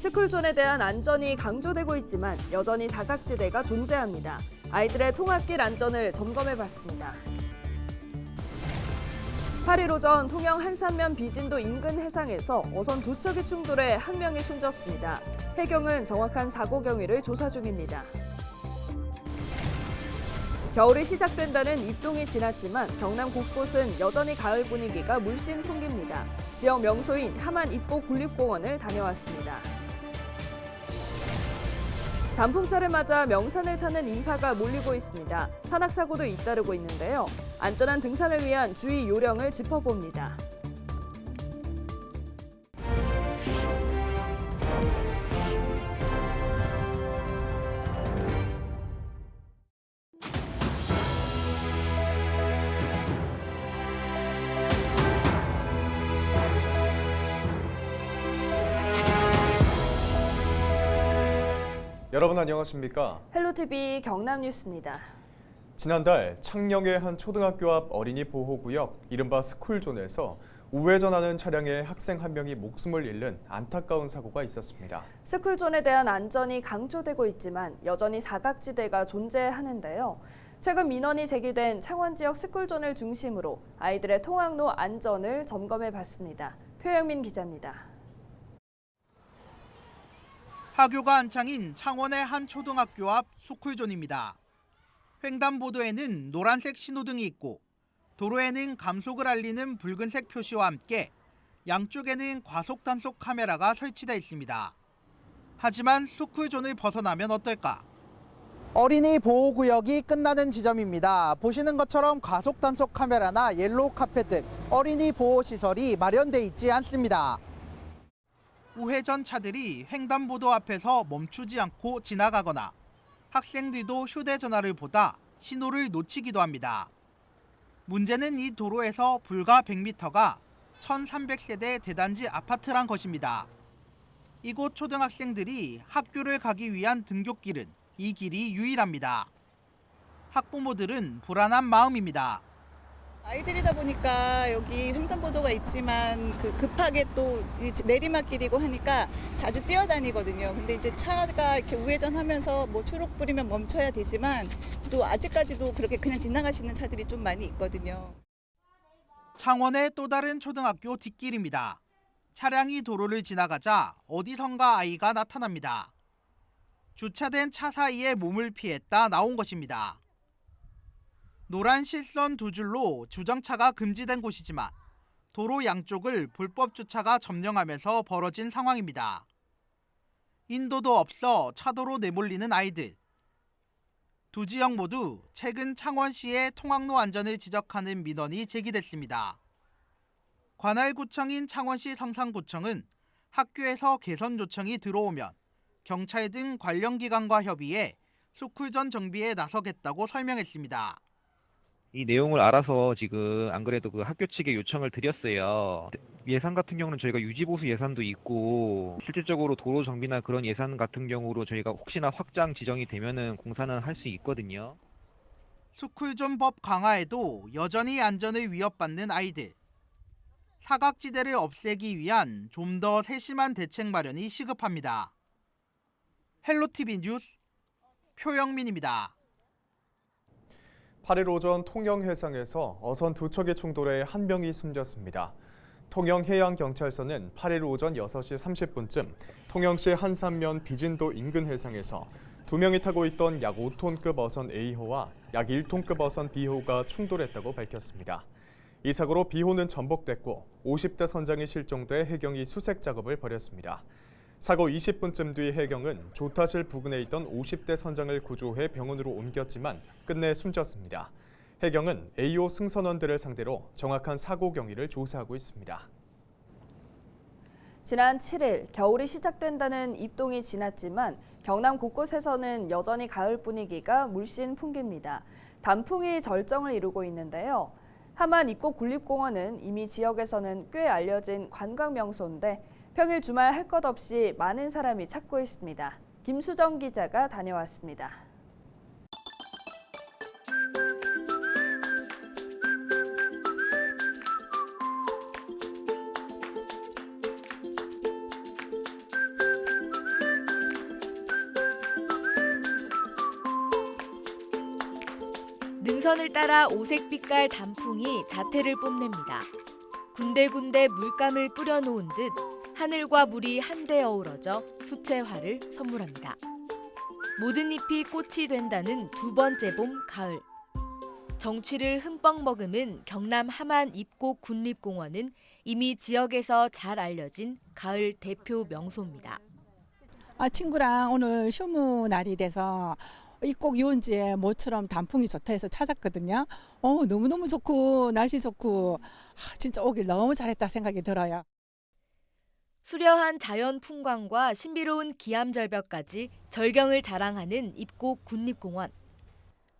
스쿨존에 대한 안전이 강조되고 있지만 여전히 사각지대가 존재합니다. 아이들의 통학길 안전을 점검해봤습니다. 8일 오전 통영 한산면 비진도 인근 해상에서 어선 두 척이 충돌해 한 명이 숨졌습니다. 해경은 정확한 사고 경위를 조사 중입니다. 겨울이 시작된다는 입동이 지났지만 경남 곳곳은 여전히 가을 분위기가 물씬 풍깁니다. 지역 명소인 하만 입고 국립공원을 다녀왔습니다. 단풍철을 맞아 명산을 찾는 인파가 몰리고 있습니다. 산악사고도 잇따르고 있는데요. 안전한 등산을 위한 주의 요령을 짚어봅니다. 여러분 안녕하십니까? 헬로티비 경남뉴스입니다. 지난달 창녕의 한 초등학교 앞 어린이 보호구역 이른바 스쿨존에서 우회전하는 차량에 학생 한 명이 목숨을 잃는 안타까운 사고가 있었습니다. 스쿨존에 대한 안전이 강조되고 있지만 여전히 사각지대가 존재하는데요. 최근 민원이 제기된 창원 지역 스쿨존을 중심으로 아이들의 통학로 안전을 점검해봤습니다. 표영민 기자입니다. 하교가 한창인 창원의 한 초등학교 앞 스쿨존입니다. 횡단보도에는 노란색 신호등이 있고 도로에는 감속을 알리는 붉은색 표시와 함께 양쪽에는 과속 단속 카메라가 설치돼 있습니다. 하지만 스쿨존을 벗어나면 어떨까? 어린이 보호구역이 끝나는 지점입니다. 보시는 것처럼 과속 단속 카메라나 옐로우 카펫 등 어린이 보호 시설이 마련돼 있지 않습니다. 우회전 차들이 횡단보도 앞에서 멈추지 않고 지나가거나 학생들도 휴대전화를 보다 신호를 놓치기도 합니다. 문제는 이 도로에서 불과 100m가 1300세대 대단지 아파트란 것입니다. 이곳 초등학생들이 학교를 가기 위한 등굣길은 이 길이 유일합니다. 학부모들은 불안한 마음입니다. 아이들이다 보니까 여기 횡단보도가 있지만 급하게 또 내리막길이고 하니까 자주 뛰어다니거든요. 근데 이제 차가 이렇게 우회전하면서 뭐 초록불이면 멈춰야 되지만 또 아직까지도 그렇게 그냥 지나가시는 차들이 좀 많이 있거든요. 창원의 또 다른 초등학교 뒷길입니다. 차량이 도로를 지나가자 어디선가 아이가 나타납니다. 주차된 차 사이에 몸을 피했다 나온 것입니다. 노란 실선 두 줄로 주정차가 금지된 곳이지만 도로 양쪽을 불법 주차가 점령하면서 벌어진 상황입니다. 인도도 없어 차도로 내몰리는 아이들. 두 지역 모두 최근 창원시의 통학로 안전을 지적하는 민원이 제기됐습니다. 관할구청인 창원시 성산구청은 학교에서 개선 요청이 들어오면 경찰 등 관련 기관과 협의해 스쿨존 정비에 나서겠다고 설명했습니다. 이 내용을 알아서 지금 안 그래도 그 학교 측에 요청을 드렸어요. 예산 같은 경우는 저희가 유지보수 예산도 있고 실질적으로 도로 정비나 그런 예산 같은 경우로 저희가 혹시나 확장 지정이 되면은 공사는 할 수 있거든요. 스쿨존 법 강화에도 여전히 안전을 위협받는 아이들. 사각지대를 없애기 위한 좀 더 세심한 대책 마련이 시급합니다. 헬로티비 뉴스 표영민입니다. 8일 오전 통영 해상에서 어선 두 척의 충돌에 한 명이 숨졌습니다. 통영해양경찰서는 8일 오전 6시 30분쯤 통영시 한산면 비진도 인근 해상에서 두 명이 타고 있던 약 5톤급 어선 A호와 약 1톤급 어선 B호가 충돌했다고 밝혔습니다. 이 사고로 B호는 전복됐고 50대 선장이 실종돼 해경이 수색 작업을 벌였습니다. 사고 20분쯤 뒤 해경은 조타실 부근에 있던 50대 선장을 구조해 병원으로 옮겼지만 끝내 숨졌습니다. 해경은 A호 승선원들을 상대로 정확한 사고 경위를 조사하고 있습니다. 지난 7일 겨울이 시작된다는 입동이 지났지만 경남 곳곳에서는 여전히 가을 분위기가 물씬 풍깁니다. 단풍이 절정을 이루고 있는데요. 하만 입고 국립공원은 이미 지역에서는 꽤 알려진 관광 명소인데 평일 주말 할 것 없이 많은 사람이 찾고 있습니다. 김수정 기자가 다녀왔습니다. 동선을 따라 오색빛깔 단풍이 자태를 뽐냅니다. 군데군데 물감을 뿌려놓은 듯 하늘과 물이 한데 어우러져 수채화를 선물합니다. 모든 잎이 꽃이 된다는 두 번째 봄 가을. 정취를 흠뻑 머금은 경남 함안 입곡 국립공원은 이미 지역에서 잘 알려진 가을 대표 명소입니다. 친구랑 오늘 휴무 날이 돼서 입곡 유원지에 모처럼 단풍이 좋다 해서 찾았거든요. 너무너무 좋고 날씨 좋고 진짜 오길 너무 잘했다 생각이 들어요. 수려한 자연 풍광과 신비로운 기암절벽까지 절경을 자랑하는 입곡 국립공원.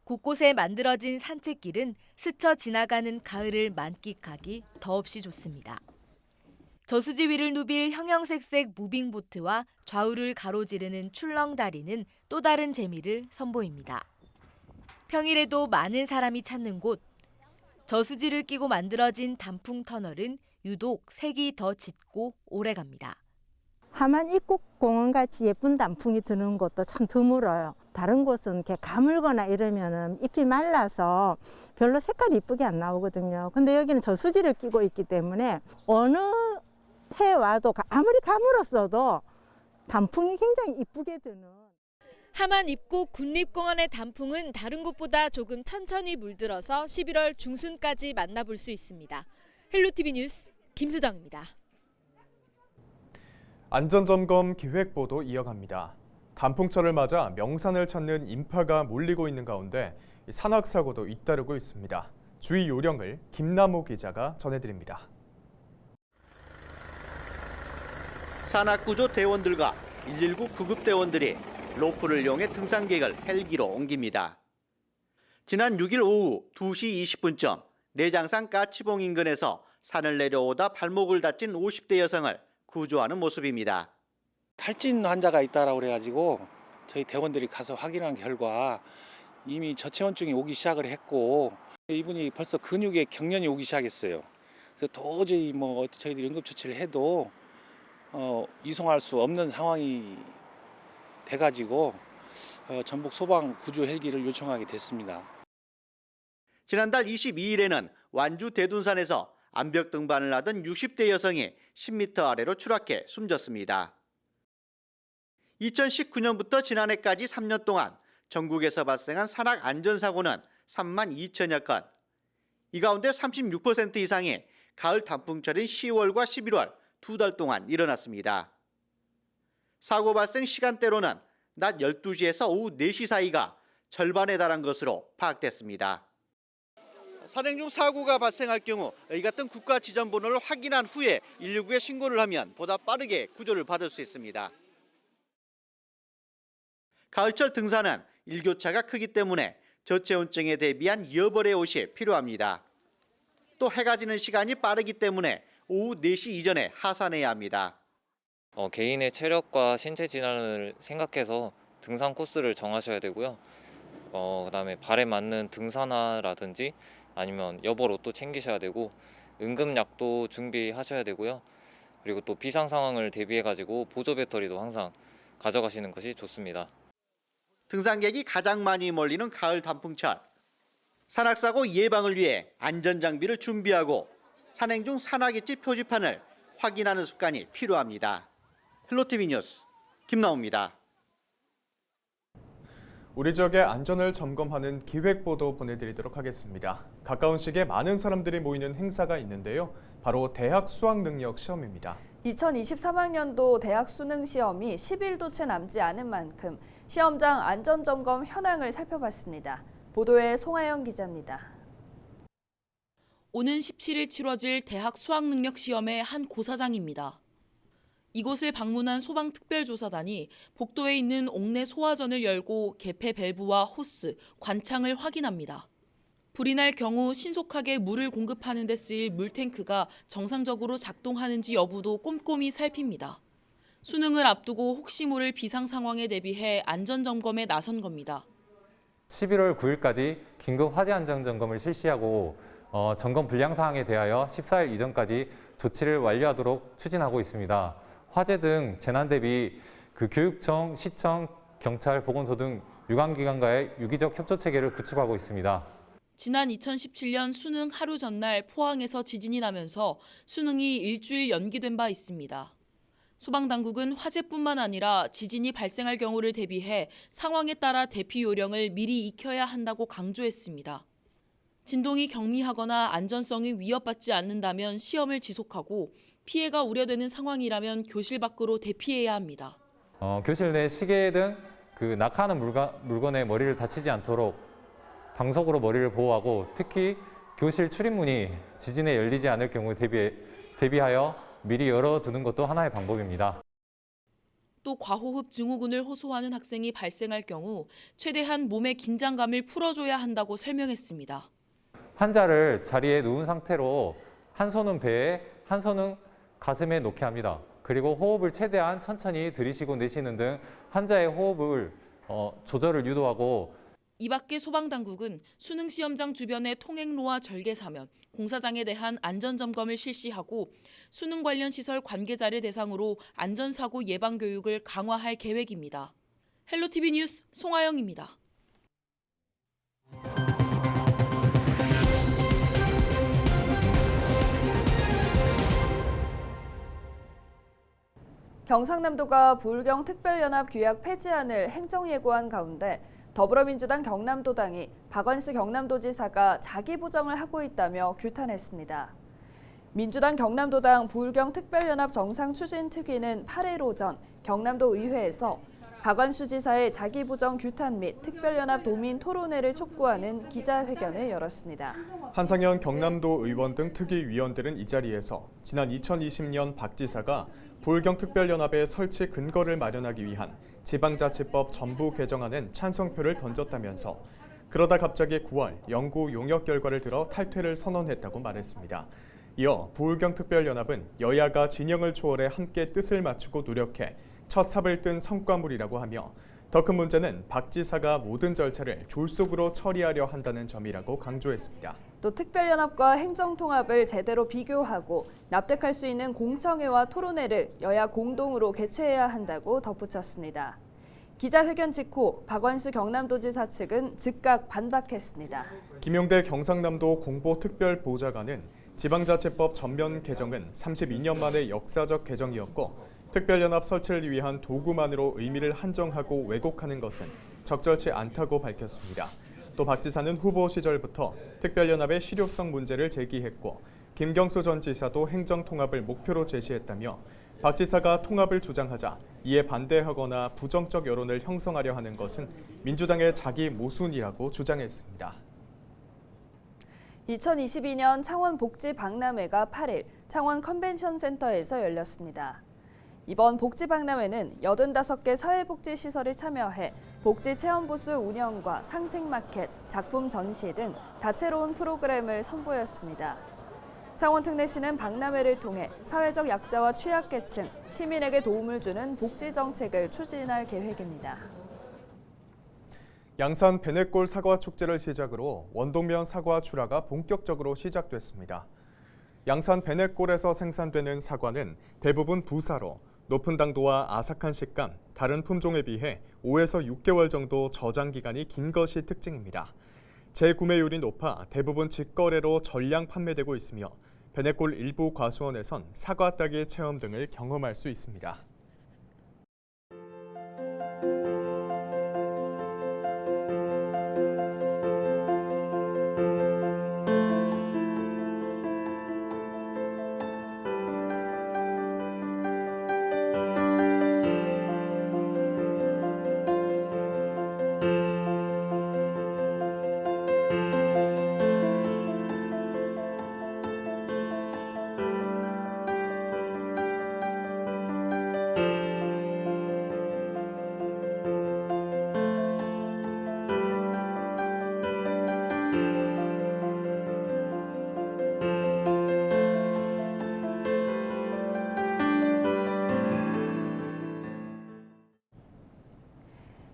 곳곳에 만들어진 산책길은 스쳐 지나가는 가을을 만끽하기 더없이 좋습니다. 저수지 위를 누빌 형형색색 무빙보트와 좌우를 가로지르는 출렁다리는 또 다른 재미를 선보입니다. 평일에도 많은 사람이 찾는 곳. 저수지를 끼고 만들어진 단풍 터널은 유독 색이 더 짙고 오래갑니다. 함안 입곡공원 같이 예쁜 단풍이 드는 곳도 참 드물어요. 다른 곳은 이렇게 가물거나 이러면은 잎이 말라서 별로 색깔이 이쁘게 안 나오거든요. 근데 여기는 저수지를 끼고 있기 때문에 어느 해 와도 아무리 가물었어도 단풍이 굉장히 이쁘게 드는. 함안 입곡 국립공원의 단풍은 다른 곳보다 조금 천천히 물들어서 11월 중순까지 만나볼 수 있습니다. 헬로티비 뉴스 김수정입니다. 안전점검 기획보도 이어갑니다. 단풍철을 맞아 명산을 찾는 인파가 몰리고 있는 가운데 산악사고도 잇따르고 있습니다. 주의 요령을 김남호 기자가 전해드립니다. 산악구조 대원들과 119 구급대원들이 로프를 이용해 등산객을 헬기로 옮깁니다. 지난 6일 오후 2시 20분쯤 내장산 까치봉 인근에서 산을 내려오다 발목을 다친 50대 여성을 구조하는 모습입니다. 탈진 환자가 있다라고 그래가지고 저희 대원들이 가서 확인한 결과 이미 저체온증이 오기 시작을 했고 이분이 벌써 근육에 경련이 오기 시작했어요. 그래서 도저히 저희들이 응급처치를 해도 이송할 수 없는 상황이 돼가지고 전북 소방 구조 헬기를 요청하게 됐습니다. 지난달 22일에는 완주 대둔산에서 암벽 등반을 하던 60대 여성이 10m 아래로 추락해 숨졌습니다. 2019년부터 지난해까지 3년 동안 전국에서 발생한 산악 안전사고는 3만 2천여 건. 이 가운데 36% 이상이 가을 단풍철인 10월과 11월 2달 동안 일어났습니다. 사고 발생 시간대로는 낮 12시에서 오후 4시 사이가 절반에 달한 것으로 파악됐습니다. 산행 중 사고가 발생할 경우 이 같은 국가 지정 번호를 확인한 후에 119에 신고를 하면 보다 빠르게 구조를 받을 수 있습니다. 가을철 등산은 일교차가 크기 때문에 저체온증에 대비한 여벌의 옷이 필요합니다. 또 해가 지는 시간이 빠르기 때문에 오후 4시 이전에 하산해야 합니다. 개인의 체력과 신체 질환을 생각해서 등산 코스를 정하셔야 되고요. 그다음에 발에 맞는 등산화라든지 아니면 여벌 옷도 챙기셔야 되고 응급약도 준비하셔야 되고요. 그리고 또 비상 상황을 대비해 가지고 보조 배터리도 항상 가져가시는 것이 좋습니다. 등산객이 가장 많이 몰리는 가을 단풍철. 산악사고 예방을 위해 안전장비를 준비하고 산행 중 산악일지 표지판을 확인하는 습관이 필요합니다. 헬로티비 뉴스 김나옵니다. 우리 지역의 안전을 점검하는 기획보도 보내드리도록 하겠습니다. 가까운 시기에 많은 사람들이 모이는 행사가 있는데요. 바로 대학 수학능력 시험입니다. 2023학년도 대학 수능 시험이 10일도 채 남지 않은 만큼 시험장 안전점검 현황을 살펴봤습니다. 보도에 송하영 기자입니다. 오는 17일 치러질 대학 수학능력 시험의 한 고사장입니다. 이곳을 방문한 소방특별조사단이 복도에 있는 옥내 소화전을 열고 개폐 밸브와 호스, 관창을 확인합니다. 불이 날 경우 신속하게 물을 공급하는 데 쓰일 물탱크가 정상적으로 작동하는지 여부도 꼼꼼히 살핍니다. 수능을 앞두고 혹시 모를 비상 상황에 대비해 안전점검에 나선 겁니다. 11월 9일까지 긴급 화재 안전 점검을 실시하고 점검 불량 사항에 대하여 14일 이전까지 조치를 완료하도록 추진하고 있습니다. 화재 등 재난 대비 교육청, 시청, 경찰, 보건소 등 유관기관과의 유기적 협조 체계를 구축하고 있습니다. 지난 2017년 수능 하루 전날 포항에서 지진이 나면서 수능이 일주일 연기된 바 있습니다. 소방당국은 화재뿐만 아니라 지진이 발생할 경우를 대비해 상황에 따라 대피 요령을 미리 익혀야 한다고 강조했습니다. 진동이 경미하거나 안전성이 위협받지 않는다면 시험을 지속하고 피해가 우려되는 상황이라면 교실 밖으로 대피해야 합니다. 교실 내 시계 등 낙하하는 물건에 머리를 다치지 않도록 방석으로 머리를 보호하고 특히 교실 출입문이 지진에 열리지 않을 경우 대비하여 미리 열어두는 것도 하나의 방법입니다. 또 과호흡 증후군을 호소하는 학생이 발생할 경우 최대한 몸의 긴장감을 풀어줘야 한다고 설명했습니다. 환자를 자리에 누운 상태로 한 손은 배에, 한 손은 가슴에 놓게 합니다. 그리고 호흡을 최대한 천천히 들이쉬고 내쉬는 등 환자의 호흡을 조절을 유도하고 이 밖에 소방당국은 수능 시험장 주변의 통행로와 절개사면, 공사장에 대한 안전점검을 실시하고 수능 관련 시설 관계자를 대상으로 안전사고 예방 교육을 강화할 계획입니다. 헬로티비 뉴스 송하영입니다. 경상남도가 부울경 특별연합 규약 폐지안을 행정예고한 가운데 더불어민주당 경남도당이 박원순 경남도지사가 자기 부정을 하고 있다며 규탄했습니다. 민주당 경남도당 부울경 특별연합 정상추진특위는 8일 오전 경남도 의회에서 박원순 지사의 자기 부정 규탄 및 특별연합 도민 토론회를 촉구하는 기자회견을 열었습니다. 한상현 경남도 의원 등 특위위원들은 이 자리에서 지난 2020년 박 지사가 부울경 특별연합의 설치 근거를 마련하기 위한 지방자치법 전부 개정안엔 찬성표를 던졌다면서 그러다 갑자기 9월 연구 용역 결과를 들어 탈퇴를 선언했다고 말했습니다. 이어 부울경 특별연합은 여야가 진영을 초월해 함께 뜻을 맞추고 노력해 첫 삽을 뜬 성과물이라고 하며 더 큰 문제는 박 지사가 모든 절차를 졸속으로 처리하려 한다는 점이라고 강조했습니다. 또 특별연합과 행정통합을 제대로 비교하고 납득할 수 있는 공청회와 토론회를 여야 공동으로 개최해야 한다고 덧붙였습니다. 기자회견 직후 박원순 경남도지사 측은 즉각 반박했습니다. 김용대 경상남도 공보특별보좌관은 지방자치법 전면 개정은 32년 만의 역사적 개정이었고 특별연합 설치를 위한 도구만으로 의미를 한정하고 왜곡하는 것은 적절치 않다고 밝혔습니다. 또 박 지사는 후보 시절부터 특별연합의 실효성 문제를 제기했고 김경수 전 지사도 행정통합을 목표로 제시했다며 박 지사가 통합을 주장하자 이에 반대하거나 부정적 여론을 형성하려 하는 것은 민주당의 자기 모순이라고 주장했습니다. 2022년 창원 복지 박람회가 8일 창원 컨벤션센터에서 열렸습니다. 이번 복지 박람회는 85개 사회복지시설이 참여해 복지 체험부스 운영과 상생마켓, 작품 전시 등 다채로운 프로그램을 선보였습니다. 창원특례시는 박람회를 통해 사회적 약자와 취약계층, 시민에게 도움을 주는 복지 정책을 추진할 계획입니다. 양산 베넷골 사과 축제를 시작으로 원동면 사과 출하가 본격적으로 시작됐습니다. 양산 베넷골에서 생산되는 사과는 대부분 부사로 높은 당도와 아삭한 식감, 다른 품종에 비해 5에서 6개월 정도 저장 기간이 긴 것이 특징입니다. 재구매율이 높아 대부분 직거래로 전량 판매되고 있으며 베넷골 일부 과수원에선 사과 따기 체험 등을 경험할 수 있습니다.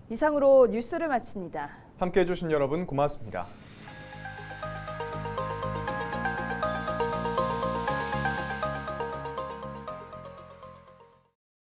이상으로 뉴스를 마칩니다. 함께해 주신 여러분 고맙습니다.